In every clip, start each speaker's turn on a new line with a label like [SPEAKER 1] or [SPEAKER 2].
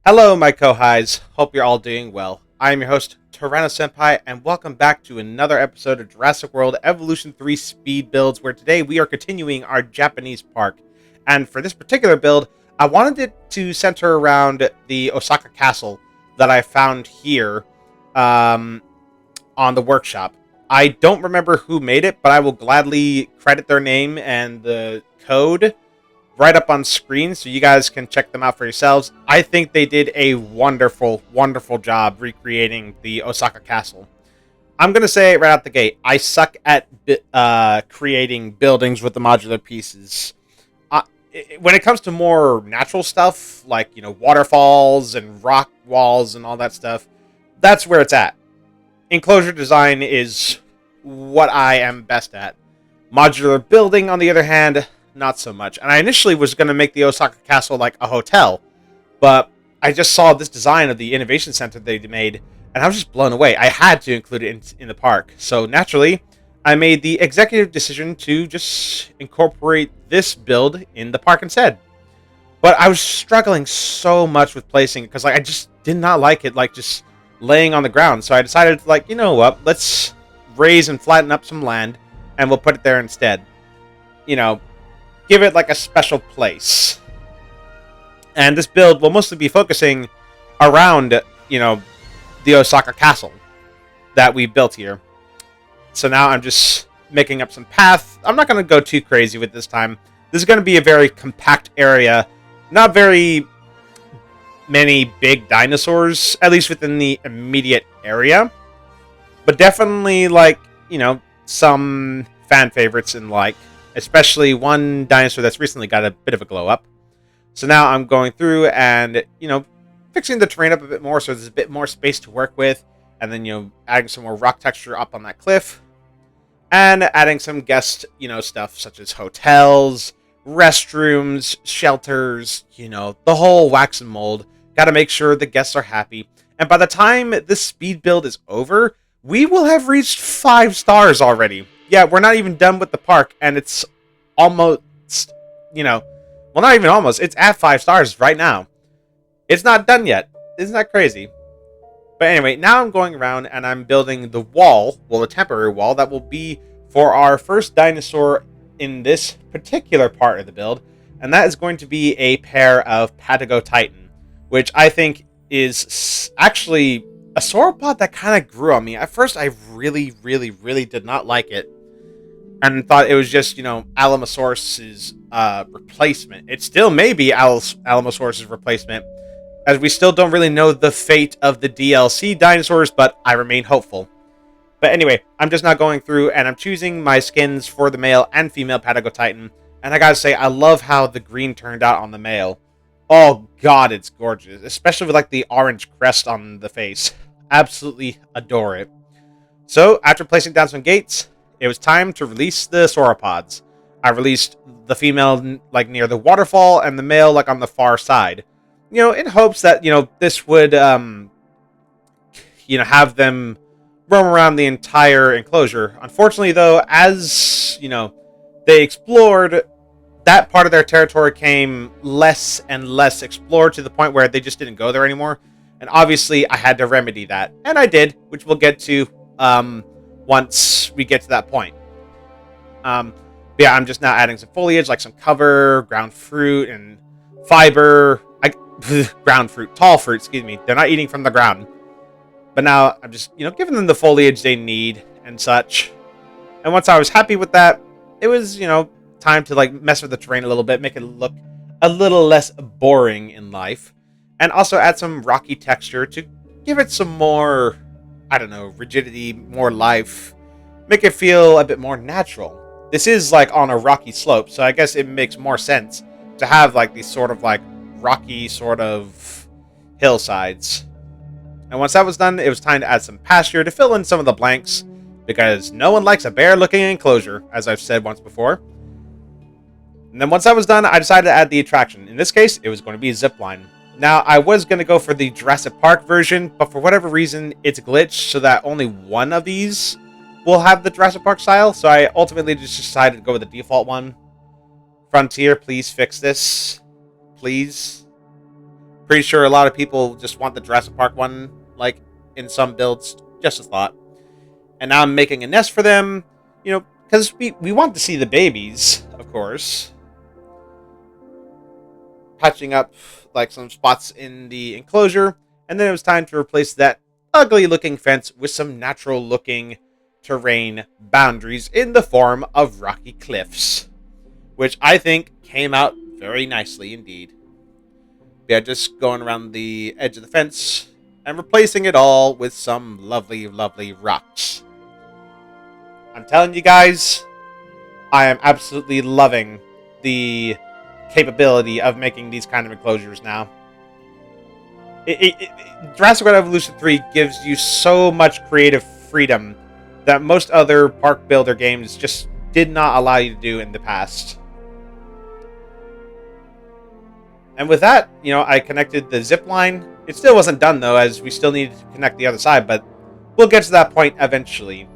[SPEAKER 1] Hello, my Kohais. Hope you're all doing well. I am your host, Tyranno Senpai, and welcome back to another episode of Jurassic World Evolution 3 Speed Builds, where today we are continuing our Japanese park. And for this particular build, I wanted it to center around the Osaka Castle that I found here on the workshop. I don't remember who made it, but I will gladly credit their name and the code right up on screen so you guys can check them out for yourselves. I think they did a wonderful, wonderful job recreating the Osaka Castle. I'm going to say right out the gate, I suck at creating buildings with the modular pieces. When it comes to more natural stuff, like, waterfalls and rock walls and all that stuff, that's where it's at. Enclosure design is what I am best at. Modular building, on the other hand, not so much. And I initially was going to make the Osaka Castle like a hotel, but I just saw this design of the Innovation Center they made, and I was just blown away. I had to include it in the park. So naturally, I made the executive decision to just incorporate this build in the park instead. But I was struggling so much with placing it, because I just did not like it, just laying on the ground. So I decided, you know what, let's raise and flatten up some land, and we'll put it there instead. Give it a special place. And this build will mostly be focusing around, the Osaka Castle that we built here. So now I'm just making up some path. I'm not going to go too crazy with this time. This is going to be a very compact area. Not very many big dinosaurs, at least within the immediate area. But definitely, some fan favorites and especially one dinosaur that's recently got a bit of a glow up. So now I'm going through and, fixing the terrain up a bit more so there's a bit more space to work with. And then, adding some more rock texture up on that cliff. And adding some guest, stuff such as hotels, restrooms, shelters, the whole wax and mold. Got to make sure the guests are happy. And by the time this speed build is over, we will have reached 5 stars already. Yeah, we're not even done with the park, and it's almost, well, not even almost. It's at 5 stars right now. It's not done yet. Isn't that crazy? But anyway, now I'm going around, and I'm building the wall, the temporary wall, that will be for our first dinosaur in this particular part of the build, and that is going to be a pair of Patago Titan, which I think is actually a sauropod that kind of grew on me. At first, I really, really, really did not like it, and thought it was just, Alamosaurus's replacement. It still may be Alamosaurus's replacement, as we still don't really know the fate of the DLC dinosaurs, but I remain hopeful. But anyway, I'm just now going through, and I'm choosing my skins for the male and female Patago Titan, and I gotta say, I love how the green turned out on the male. Oh god, it's gorgeous, especially with the orange crest on the face. Absolutely adore it. So, after placing down some gates, it was time to release the sauropods. I released the female near the waterfall and the male on the far side. In hopes that, this would have them roam around the entire enclosure. Unfortunately, though, as, they explored, that part of their territory came less and less explored to the point where they just didn't go there anymore. And obviously, I had to remedy that. And I did, which we'll get to once we get to that point. But yeah, I'm just now adding some foliage, some cover, ground fruit, and fiber. Ground fruit, tall fruit, excuse me. They're not eating from the ground. But now I'm just, giving them the foliage they need and such. And once I was happy with that, it was, time to mess with the terrain a little bit, make it look a little less boring in life. And also add some rocky texture to give it some more, rigidity, more life. Make it feel a bit more natural. This is on a rocky slope, so I guess it makes more sense to have these sort of rocky sort of hillsides. And once that was done, it was time to add some pasture to fill in some of the blanks, because no one likes a bare-looking enclosure, as I've said once before. And then once that was done, I decided to add the attraction. In this case, it was going to be a zipline. Now, I was going to go for the Jurassic Park version, but for whatever reason, it's glitched so that only one of these will have the Jurassic Park style, so I ultimately just decided to go with the default one. Frontier, please fix this. Please. Pretty sure a lot of people just want the Jurassic Park one, like, in some builds. Just a thought. And now I'm making a nest for them, because we want to see the babies, of course. Patching up, like, some spots in the enclosure. And then it was time to replace that ugly-looking fence with some natural-looking terrain boundaries in the form of rocky cliffs, which I think came out very nicely indeed. Yeah, just going around the edge of the fence and replacing it all with some lovely, lovely rocks. I'm telling you guys, I am absolutely loving the capability of making these kind of enclosures now. Jurassic World Evolution 3 gives you so much creative freedom that most other park builder games just did not allow you to do in the past. And with that, I connected the zip line. It still wasn't done, though, as we still needed to connect the other side, but we'll get to that point eventually.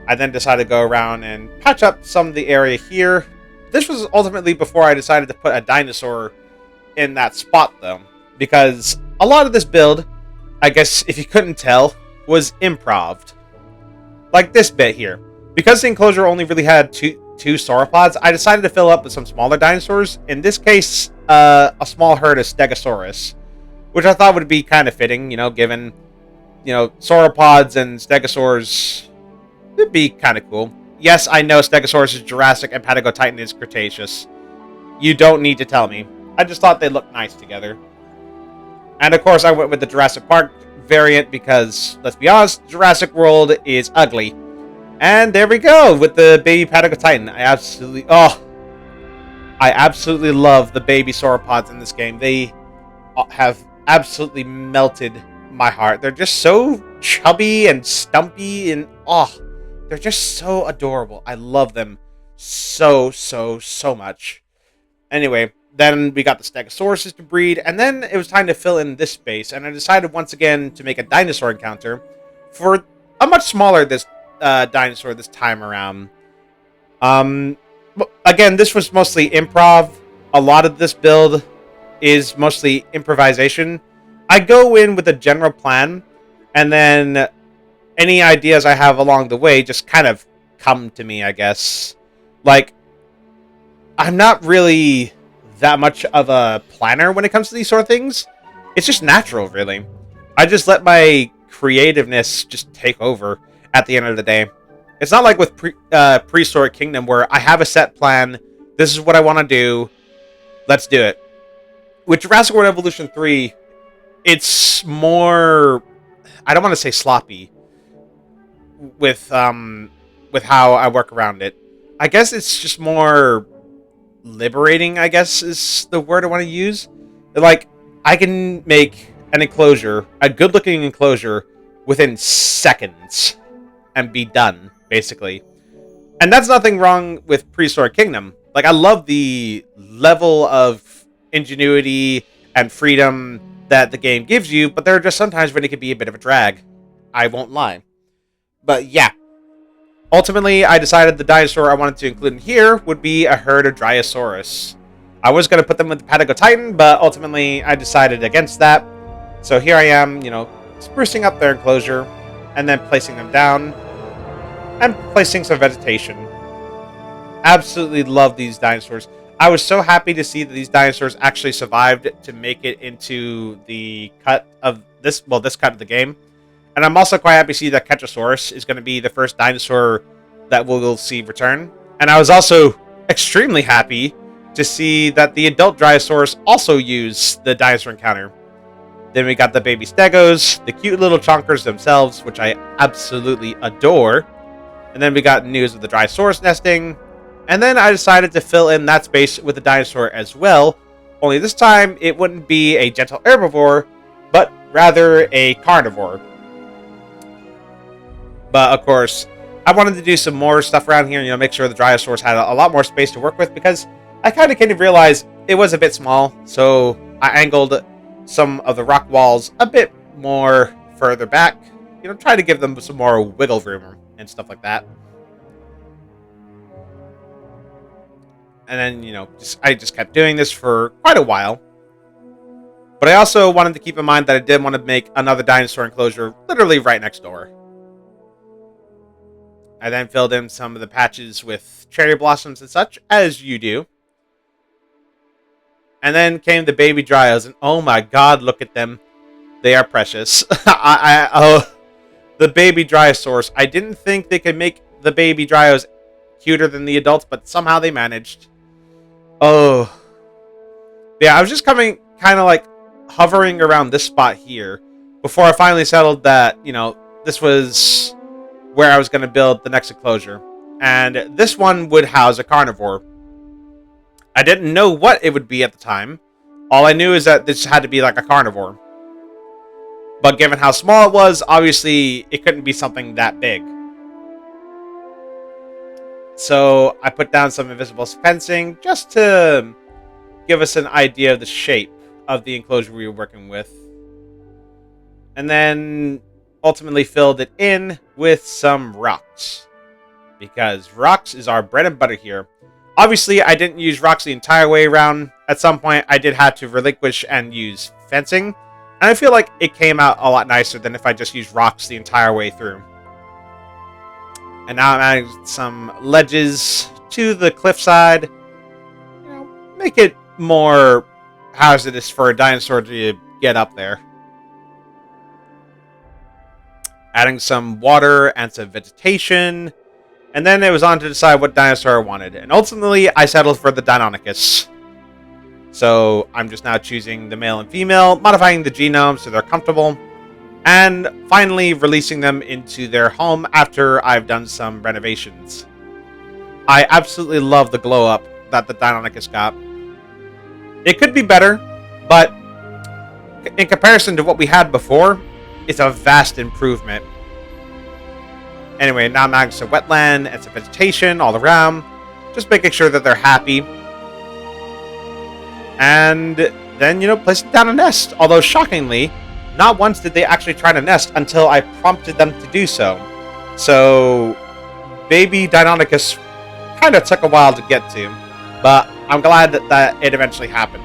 [SPEAKER 1] I then decided to go around and patch up some of the area here. This was ultimately before I decided to put a dinosaur in that spot, though, because a lot of this build, I guess if you couldn't tell, was improv'd. Like this bit here. Because the enclosure only really had two sauropods, I decided to fill up with some smaller dinosaurs. In this case, a small herd of Stegosaurus, which I thought would be kind of fitting, given, sauropods and stegosaurs. It'd be kind of cool. Yes, I know Stegosaurus is Jurassic and Patagotitan is Cretaceous. You don't need to tell me. I just thought they looked nice together. And of course, I went with the Jurassic Park variant because, let's be honest, Jurassic World is ugly. And there we go with the baby Patagotitan. I absolutely love the baby sauropods in this game. They have absolutely melted my heart. They're just so chubby and stumpy and they're just so adorable. I love them so much. Anyway, then we got the Stegosauruses to breed, and then it was time to fill in this space, and I decided once again to make a dinosaur encounter for a much smaller dinosaur this time around. Again, this was mostly improv. A lot of this build is mostly improvisation. I go in with a general plan, and then any ideas I have along the way just kind of come to me, I guess. Like, I'm not really that much of a planner when it comes to these sort of things. It's just natural, really. I just let my creativeness just take over at the end of the day. It's not like with Prehistoric Kingdom where I have a set plan. This is what I want to do. Let's do it. With Jurassic World Evolution 3, it's more, I don't want to say sloppy with how I work around it. I guess it's just more liberating, I guess is the word I want to use. Like, I can make an enclosure, a good-looking enclosure, within seconds and be done, basically. And that's nothing wrong with Prehistoric Kingdom. Like, I love the level of ingenuity and freedom that the game gives you, but there are just sometimes when it can be a bit of a drag. I won't lie. But yeah. Ultimately, I decided the dinosaur I wanted to include in here would be a herd of Dryosaurus. I was going to put them with the Patagotitan, but ultimately I decided against that. So here I am, sprucing up their enclosure, and then placing them down, and placing some vegetation. Absolutely love these dinosaurs. I was so happy to see that these dinosaurs actually survived to make it into the cut of this cut of the game. And I'm also quite happy to see that Ketrosaurus is going to be the first dinosaur that we'll see return. And I was also extremely happy to see that the adult Dryosaurus also use the dinosaur encounter. Then we got the baby Stegos, the cute little chonkers themselves, which I absolutely adore. And then we got news of the Dryosaurus nesting. And then I decided to fill in that space with the dinosaur as well. Only this time, it wouldn't be a gentle herbivore, but rather a carnivore. But, of course, I wanted to do some more stuff around here, make sure the Dryosaurus had a lot more space to work with, because I kind of came to realize it was a bit small, so I angled some of the rock walls a bit more further back, try to give them some more wiggle room and stuff like that. And then, I just kept doing this for quite a while. But I also wanted to keep in mind that I did want to make another dinosaur enclosure literally right next door. I then filled in some of the patches with cherry blossoms and such, as you do. And then came the baby dryos, and oh my god, look at them. They are precious. The baby dryosaurs. I didn't think they could make the baby dryos cuter than the adults, but somehow they managed. Oh. Yeah, I was just kind of like hovering around this spot here before I finally settled that, this was where I was going to build the next enclosure. And this one would house a carnivore. I didn't know what it would be at the time. All I knew is that this had to be like a carnivore. But given how small it was, obviously it couldn't be something that big. So I put down some invisible fencing just to give us an idea of the shape of the enclosure we were working with. And then ultimately filled it in with some rocks. Because rocks is our bread and butter here. Obviously, I didn't use rocks the entire way around. At some point, I did have to relinquish and use fencing. And I feel like it came out a lot nicer than if I just used rocks the entire way through. And now I'm adding some ledges to the cliffside. Make it more hazardous for a dinosaur to get up there. Adding some water and some vegetation. And then it was on to decide what dinosaur I wanted. And ultimately, I settled for the Deinonychus. So I'm just now choosing the male and female, modifying the genome so they're comfortable, and finally releasing them into their home after I've done some renovations. I absolutely love the glow up that the Deinonychus got. It could be better, but in comparison to what we had before, it's a vast improvement. Anyway, now I'm adding some wetland and some vegetation all around, just making sure that they're happy. And then, placing down a nest. Although, shockingly, not once did they actually try to nest until I prompted them to do so. So, baby Deinonychus kind of took a while to get to, but I'm glad that it eventually happened.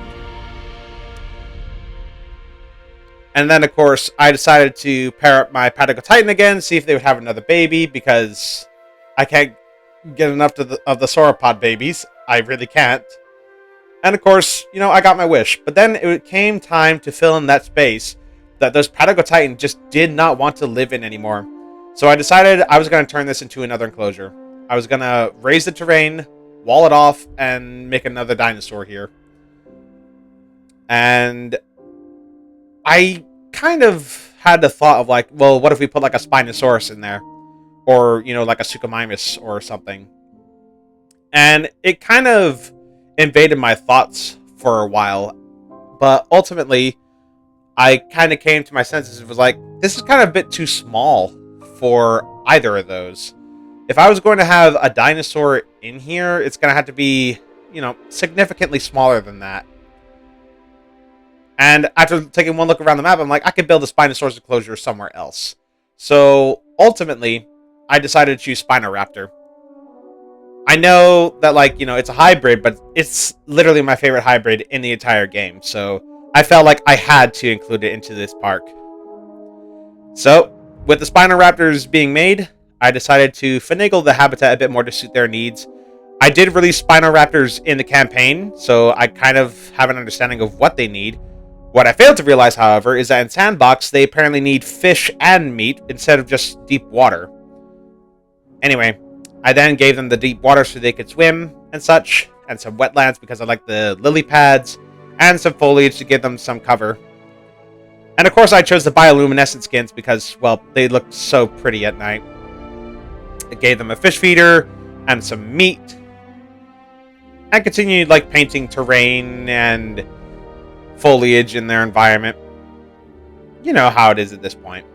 [SPEAKER 1] And then, of course, I decided to pair up my Patagotitan again, see if they would have another baby, because I can't get enough of the sauropod babies. I really can't. And, of course, I got my wish. But then it came time to fill in that space that those Patagotitan just did not want to live in anymore. So I decided I was going to turn this into another enclosure. I was going to raise the terrain, wall it off, and make another dinosaur here. And I kind of had the thought of well, what if we put a Spinosaurus in there? Or, like a Suchomimus or something. And it kind of invaded my thoughts for a while. But ultimately, I kind of came to my senses. It was this is kind of a bit too small for either of those. If I was going to have a dinosaur in here, it's going to have to be, significantly smaller than that. And after taking one look around the map, I'm I could build a Spinosaurus enclosure somewhere else. So, ultimately, I decided to choose Spinoraptor. I know that, it's a hybrid, but it's literally my favorite hybrid in the entire game. So, I felt like I had to include it into this park. So, with the Spinoraptors being made, I decided to finagle the habitat a bit more to suit their needs. I did release Spinoraptors in the campaign, so I kind of have an understanding of what they need. What I failed to realize, however, is that in Sandbox, they apparently need fish and meat instead of just deep water. Anyway, I then gave them the deep water so they could swim and such, and some wetlands because I like the lily pads, and some foliage to give them some cover. And of course I chose the bioluminescent skins because, well, they look so pretty at night. I gave them a fish feeder and some meat, and continued painting terrain and foliage in their environment. You know how it is at this point.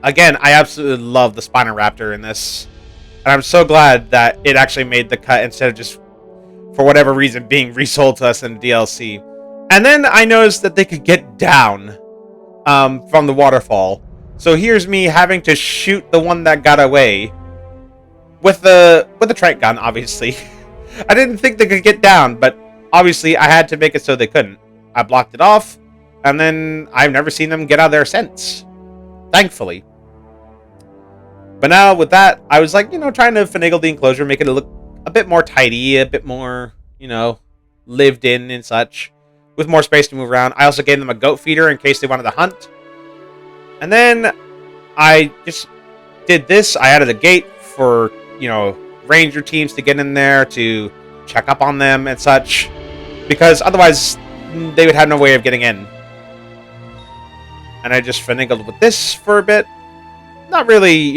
[SPEAKER 1] Again, I absolutely love the Spinoraptor in this. And I'm so glad that it actually made the cut instead of just, for whatever reason, being resold to us in DLC. And then I noticed that they could get down from the waterfall. So here's me having to shoot the one that got away with the trank gun, obviously. I didn't think they could get down, but obviously I had to make it so they couldn't. I blocked it off, and then I've never seen them get out of there since. Thankfully. But now with that, I was like, trying to finagle the enclosure, make it look a bit more tidy, a bit more, lived in and such, with more space to move around. I also gave them a goat feeder in case they wanted to hunt. And then I just did this. I added a gate for, ranger teams to get in there to check up on them and such, because otherwise they would have no way of getting in. And I just finagled with this for a bit. Not really,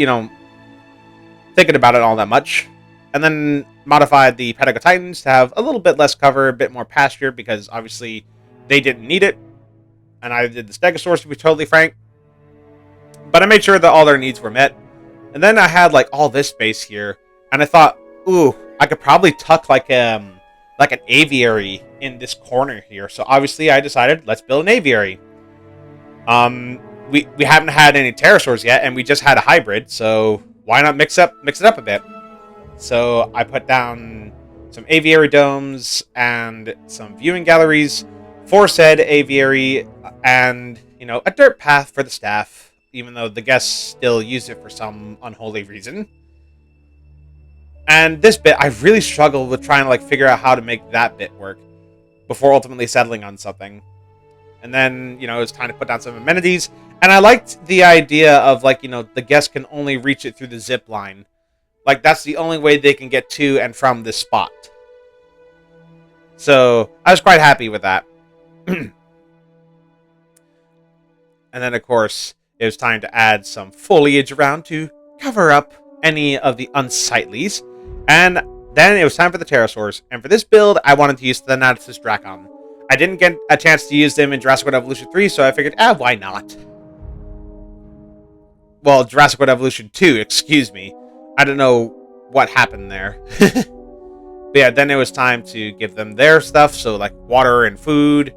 [SPEAKER 1] thinking about it all that much. And then modified the Pedicle Titans to have a little bit less cover, a bit more pasture, because obviously they didn't need it. And I did the Stegosaurus, to be totally frank. But I made sure that all their needs were met. And then I had like all this space here, and I thought, ooh, I could probably tuck like an aviary in this corner here. So obviously I decided, let's build an aviary. We haven't had any pterosaurs yet, and we just had a hybrid, so why not mix it up a bit? So I put down some aviary domes and some viewing galleries for said aviary, and a dirt path for the staff, even though the guests still use it for some unholy reason. And this bit, I really struggled with trying to figure out how to make that bit work before ultimately settling on something. And then, it's time to put down some amenities. And I liked the idea of, the guests can only reach it through the zip line. That's the only way they can get to and from this spot. So, I was quite happy with that. And then, of course, it was time to add some foliage around to cover up any of the unsightlies. And then it was time for the pterosaurs. And for this build, I wanted to use the Thanatos Dracon. I didn't get a chance to use them in Jurassic World Evolution 3, so I figured, why not? Well, Jurassic World Evolution 2, excuse me. I don't know what happened there. But yeah, then it was time to give them their stuff, so water and food.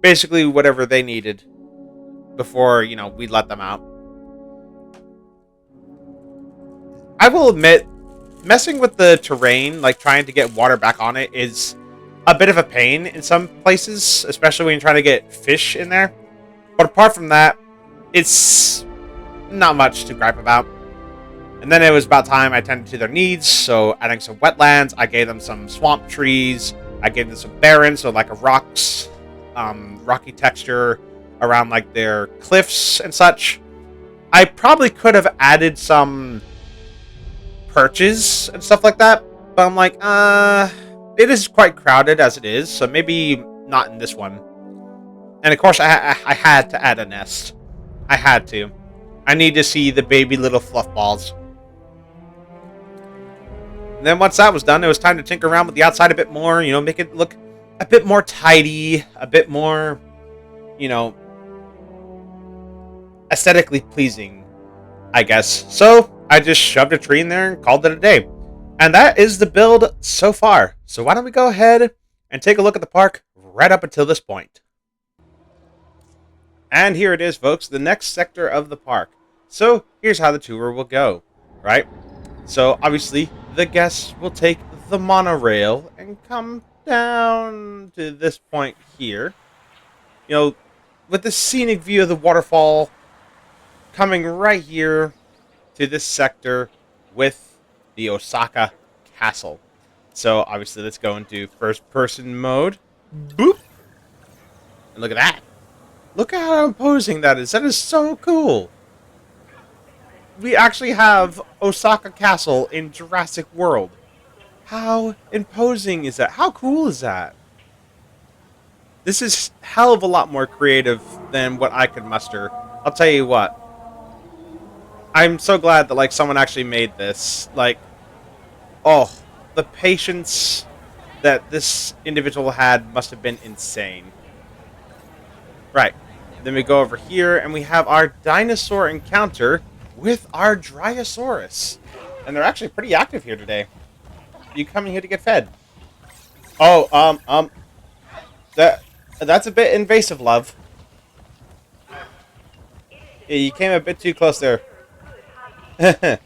[SPEAKER 1] Basically, whatever they needed before, we let them out. I will admit, messing with the terrain, trying to get water back on it, is a bit of a pain in some places, especially when you're trying to get fish in there. But apart from that, it's not much to gripe about. And then it was about time I tended to their needs, so adding some wetlands, I gave them some swamp trees, I gave them some barrens, so a rocks, rocky texture around their cliffs and such. I probably could have added some perches and stuff like that, but I'm it is quite crowded as it is, so maybe not in this one. And of course, I had to add a nest. I had to. I need to see the baby little fluff balls. And then once that was done, it was time to tinker around with the outside a bit more, make it look a bit more tidy, a bit more, aesthetically pleasing, I guess. So I just shoved a tree in there and called it a day. And that is the build so far. So why don't we go ahead and take a look at the park right up until this point. And here it is, folks, the next sector of the park. So here's how the tour will go, right? So obviously the guests will take the monorail and come down to this point here. With the scenic view of the waterfall coming right here to this sector with the Osaka Castle. So obviously let's go into first person mode. Boop! And look at that. Look at how imposing that is. That is so cool. We actually have Osaka Castle in Jurassic World. How imposing is that? How cool is that? This is hell of a lot more creative than what I could muster. I'll tell you what. I'm so glad that someone actually made this. Oh, the patience that this individual had must have been insane. Right. Then we go over here and we have our dinosaur encounter with our Dryosaurus. And they're actually pretty active here today. You coming here to get fed? Oh, that's a bit invasive, love. Yeah, you came a bit too close there. But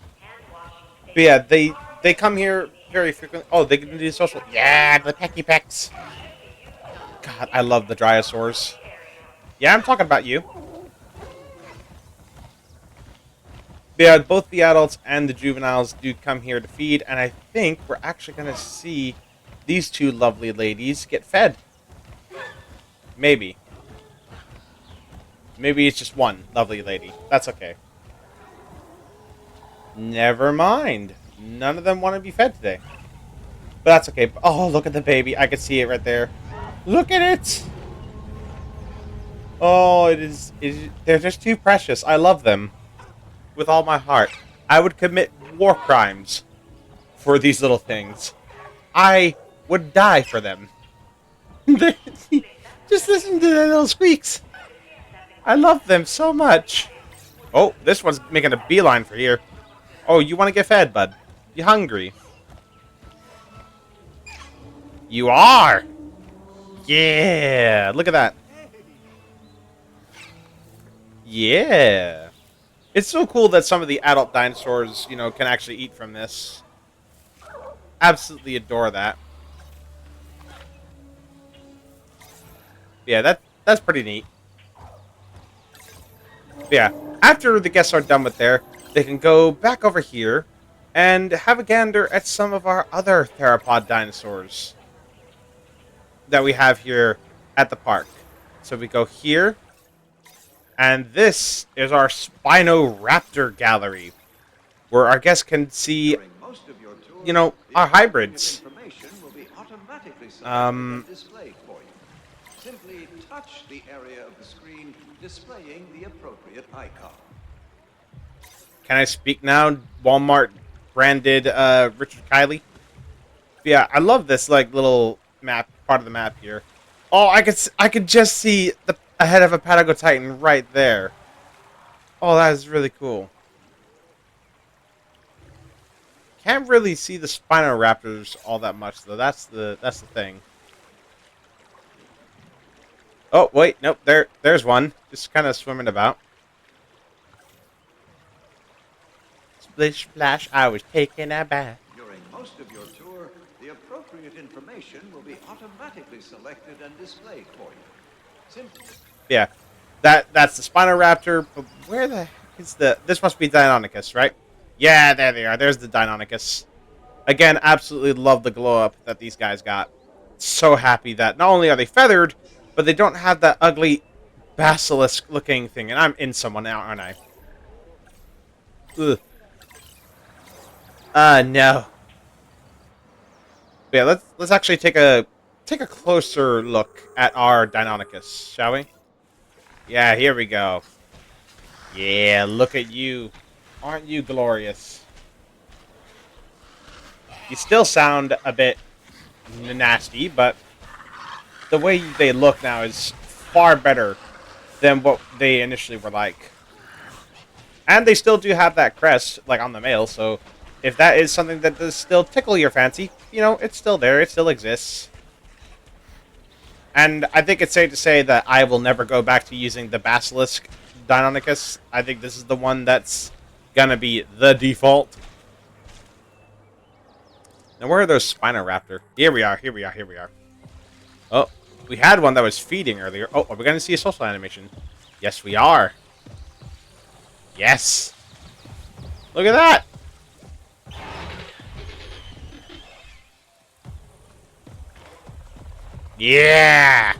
[SPEAKER 1] yeah, they come here very frequently. Oh, they can do social. Yeah, the pecky pecks. God, I love the Dinosaurs. Yeah, I'm talking about you. Yeah, both the adults and the juveniles do come here to feed, and I think we're actually going to see these two lovely ladies get fed. Maybe. Maybe it's just one lovely lady. That's okay. Never mind. None of them want to be fed today. But that's okay. Oh, look at the baby. I can see it right there. Look at it! Oh, they're just too precious. I love them. With all my heart. I would commit war crimes for these little things. I would die for them. Just listen to their little squeaks. I love them so much. Oh, this one's making a beeline for here. Oh, you want to get fed, bud? You hungry? You are! Yeah! Look at that. Yeah! It's so cool that some of the adult dinosaurs, you know, can actually eat from this. Absolutely adore that. Yeah, that's pretty neat. Yeah, after the guests are done with there, they can go back over here and have a gander at some of our other theropod dinosaurs that we have here at the park. So we go here, and this is our Spinoraptor gallery, where our guests can see, you know, our hybrids.
[SPEAKER 2] Simply touch the area of the screen displaying the appropriate icon.
[SPEAKER 1] Can I speak now? Walmart branded Richard Kiley. Yeah, I love this like little map, part of the map here. Oh, I could just see the head of a Patagotitan right there. Oh, that is really cool. Can't really see the Spinoraptors all that much though. That's the thing. Oh, wait, nope, there's one. Just kind of swimming about. Splish splash, I was taking a bath.
[SPEAKER 2] During most of your tour, the appropriate information will be automatically selected and displayed for you. Simply.
[SPEAKER 1] Yeah, that's the Spinoraptor, but where the heck is this must be Deinonychus, right? Yeah, there they are. There's the Deinonychus. Again, absolutely love the glow up that these guys got. So happy that not only are they feathered, but they don't have that ugly basilisk-looking thing. And I'm in someone now, aren't I? Ugh. No. But yeah, let's actually take a closer look at our Deinonychus, shall we? Yeah, here we go. Yeah, look at you. Aren't you glorious? You still sound a bit nasty, but the way they look now is far better than what they initially were like. And they still do have that crest, like on the male, so if that is something that does still tickle your fancy, you know, it's still there, it still exists. And I think it's safe to say that I will never go back to using the Basilisk Deinonychus. I think this is the one that's gonna be the default. Now, where are those Spinoraptor? Here we are, here we are, here we are. Oh, we had one that was feeding earlier. Oh, are we going to see a social animation? Yes, we are. Yes. Look at that. Yeah.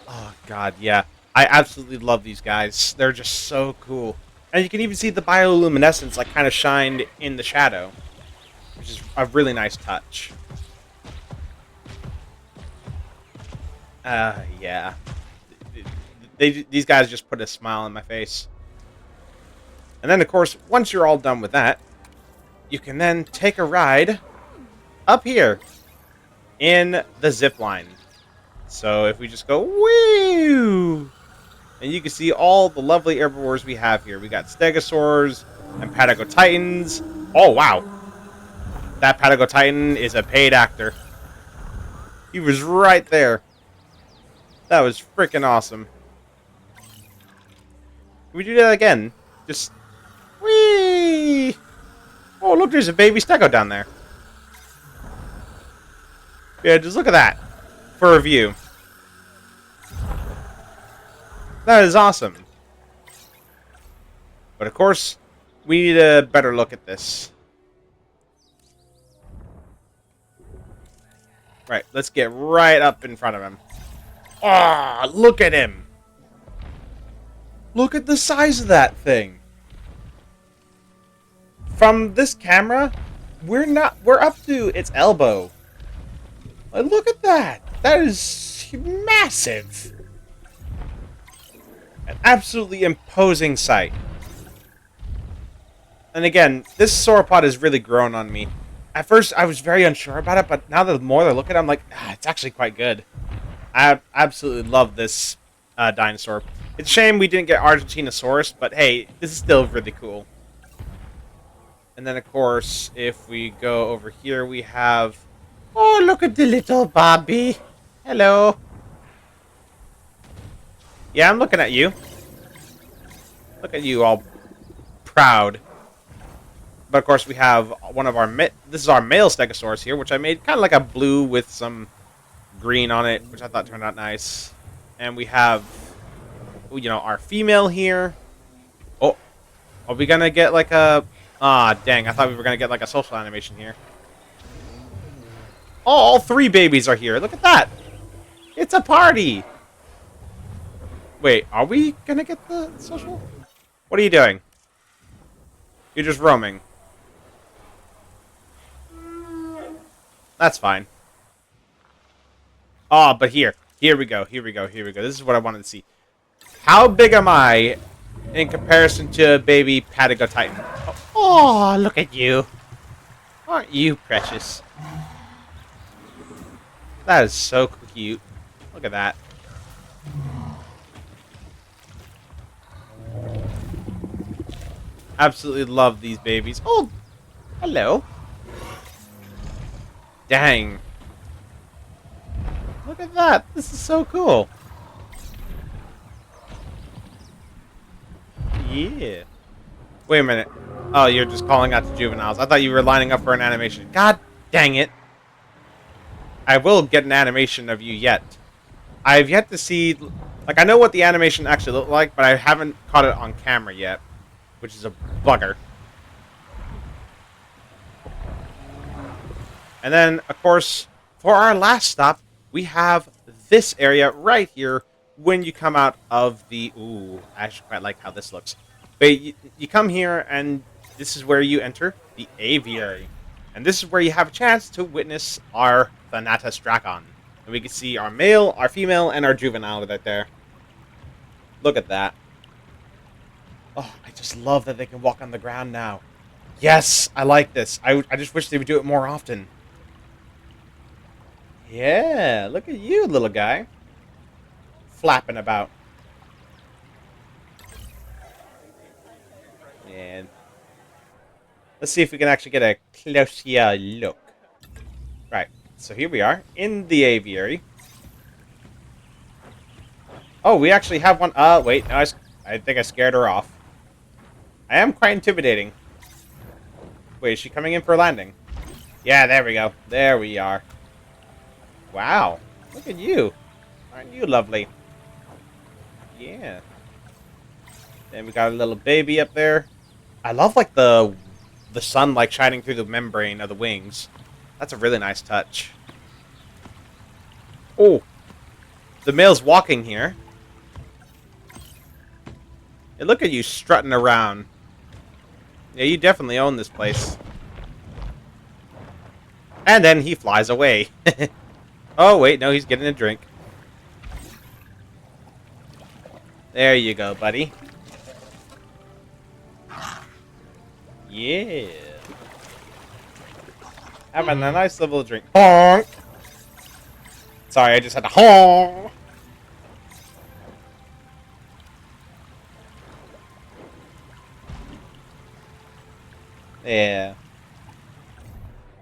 [SPEAKER 1] Oh, God, yeah. I absolutely love these guys. They're just so cool. And you can even see the bioluminescence like kind of shined in the shadow, which is a really nice touch. Yeah. These guys just put a smile on my face. And then, of course, once you're all done with that, you can then take a ride up here in the zipline. So if we just go, woo! And you can see all the lovely herbivores we have here. We got stegosaurs and Patagotitans. Oh, wow. That Patagotitan is a paid actor. He was right there. That was freaking awesome. Can we do that again? Just... whee! Oh, look, there's a baby stego down there. Yeah, just look at that. for review. That is awesome. But of course, we need a better look at this. Right, let's get right up in front of him. Ah, look at him. Look at the size of that thing. From this camera, we're up to its elbow. Like, look at that. That is massive. An absolutely imposing sight. And again, this sauropod has really grown on me. At first, I was very unsure about it, but now the more I look at it, I'm like, it's actually quite good. I absolutely love this dinosaur. It's a shame we didn't get Argentinosaurus, but hey, this is still really cool. And then, of course, if we go over here, we have... Oh, look at the little Bobby. Hello. Yeah, I'm looking at you. Look at you, all proud. But, of course, we have one of our... This is our male Stegosaurus here, which I made kind of like a blue with some green on it, which I thought turned out nice. And we have, you know, our female here. Oh, are we going to get like a... Ah, dang, I thought we were going to get like a social animation here. Oh, all three babies are here. Look at that. It's a party. Wait, are we going to get the social? What are you doing? You're just roaming. That's fine. Oh, but here we go. This is what I wanted to see. How big am I in comparison to a baby Patagotitan? Oh, look at you. Aren't you precious? That is so cute. Look at that. Absolutely love these babies. Oh, hello. Dang. Look at that. This is so cool. Yeah. Wait a minute. Oh, you're just calling out to juveniles. I thought you were lining up for an animation. God dang it. I will get an animation of you yet. I've yet to see... Like, I know what the animation actually looked like, but I haven't caught it on camera yet. Which is a bugger. And then, of course, for our last stop, we have this area right here when you come out of the... Ooh, I actually quite like how this looks. But you come here, and this is where you enter the aviary. And this is where you have a chance to witness our Thanatos Dracon. And we can see our male, our female, and our juvenile right there. Look at that. Oh, I just love that they can walk on the ground now. Yes, I like this. I just wish they would do it more often. Yeah, look at you, little guy. Flapping about. And let's see if we can actually get a closer look. Right, so here we are in the aviary. Oh, we actually have one. Wait, no, I think I scared her off. I am quite intimidating. Wait, is she coming in for a landing? Yeah, there we go. There we are. Wow, look at you. Aren't you lovely? Yeah. And we got a little baby up there. I love like the sun like shining through the membrane of the wings. That's a really nice touch. Oh, the male's walking here. Hey, look at you strutting around. Yeah, you definitely own this place. And then he flies away. Oh, wait, no, he's getting a drink. There you go, buddy. Yeah. Having a nice little drink. Honk! Sorry, I just had to honk! Yeah.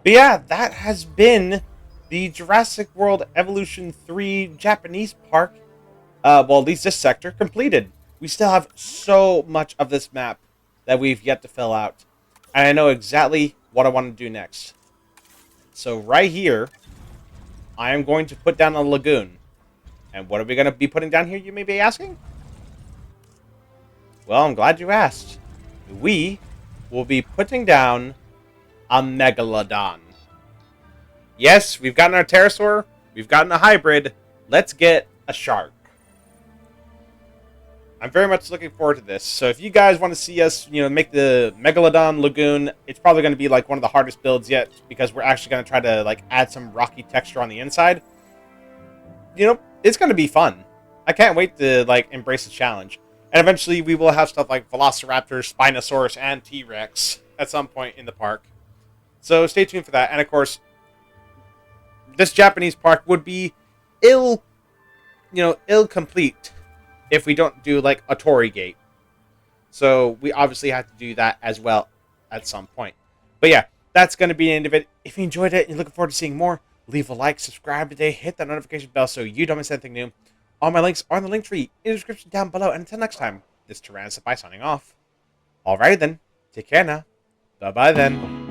[SPEAKER 1] But yeah, that has been the Jurassic World Evolution 3 Japanese park. Well, at least this sector completed. We still have so much of this map that we've yet to fill out. And I know exactly what I want to do next. So right here, I am going to put down a lagoon. And what are we going to be putting down here, you may be asking? Well, I'm glad you asked. We will be putting down a megalodon. Yes, we've gotten our pterosaur. We've gotten a hybrid. Let's get a shark. I'm very much looking forward to this. So if you guys want to see us, make the Megalodon Lagoon, it's probably going to be like one of the hardest builds yet because we're actually going to try to like add some rocky texture on the inside. It's going to be fun. I can't wait to like embrace the challenge. And eventually we will have stuff like Velociraptors, Spinosaurus, and T-Rex at some point in the park. So stay tuned for that. And of course, this Japanese park would be ill-complete if we don't do like a Torii Gate. So we obviously have to do that as well at some point. But yeah, that's going to be the end of it. If you enjoyed it and you're looking forward to seeing more, leave a like, subscribe today, hit that notification bell so you don't miss anything new. All my links are in the link tree in the description down below. And until next time, this is Tyrannosaurus signing off. Alrighty then, take care now. Bye-bye then.